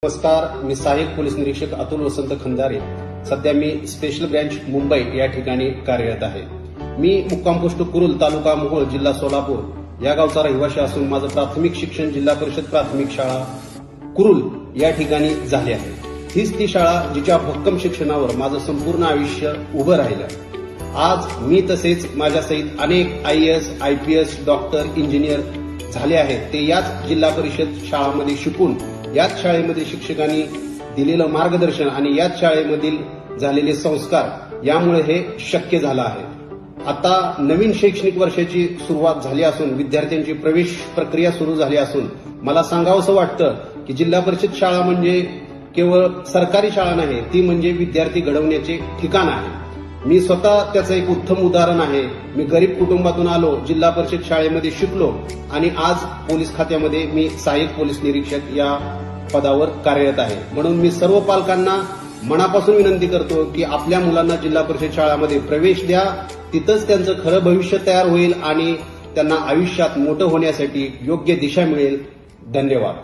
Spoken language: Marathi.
नमस्कार, मी सहाय्यक पोलीस निरीक्षक अतुल वसंत खंदारे. सध्या मी स्पेशल ब्रँच मुंबई या ठिकाणी कार्यरत आहे. मी मुक्काम पोस्ट कुरुल, तालुका मोहोळ, जिल्हा सोलापूर या गावचा रहिवासी असून माझं प्राथमिक शिक्षण जिल्हा परिषद प्राथमिक शाळा कुरुल या ठिकाणी झाले आहे. हीच ती शाळा जिच्या भक्कम शिक्षणावर माझं संपूर्ण आयुष्य उभं राहिलं. आज मी तसेच माझ्यासहित अनेक IAS, IPS, डॉक्टर, इंजिनियर झाले आहेत. ते याच जिल्हा परिषद शाळांमध्ये शिकून, याच शाळेमध्ये शिक्षकांनी दिलेलं मार्गदर्शन आणि याच शाळेमधील झालेले संस्कार यामुळे हे शक्य झालं आहे. आता नवीन शैक्षणिक वर्षाची सुरुवात झाली असून विद्यार्थ्यांची प्रवेश प्रक्रिया सुरू झाली असून मला सांगावंसं वाटतं की जिल्हा परिषद शाळा म्हणजे केवळ सरकारी शाळा नाही, ती म्हणजे विद्यार्थी घडवण्याचे ठिकाण आहे. मी स्वतः त्याचं एक उत्तम उदाहरण आहे. मी गरीब कुटुंबातून आलो, जिल्हा परिषद शाळेमध्ये शिकलो आणि आज पोलीस खात्यामध्ये मी सहाय्यक पोलीस निरीक्षक या पदावर कार्यरत आहे. म्हणून मी सर्व पालकांना मनापासून विनंती करतो की आपल्या मुलांना जिल्हा परिषद शाळामध्ये प्रवेश द्या. तिथंच त्यांचं खरं भविष्य तयार होईल आणि त्यांना आयुष्यात मोठं होण्यासाठी योग्य दिशा मिळेल. धन्यवाद.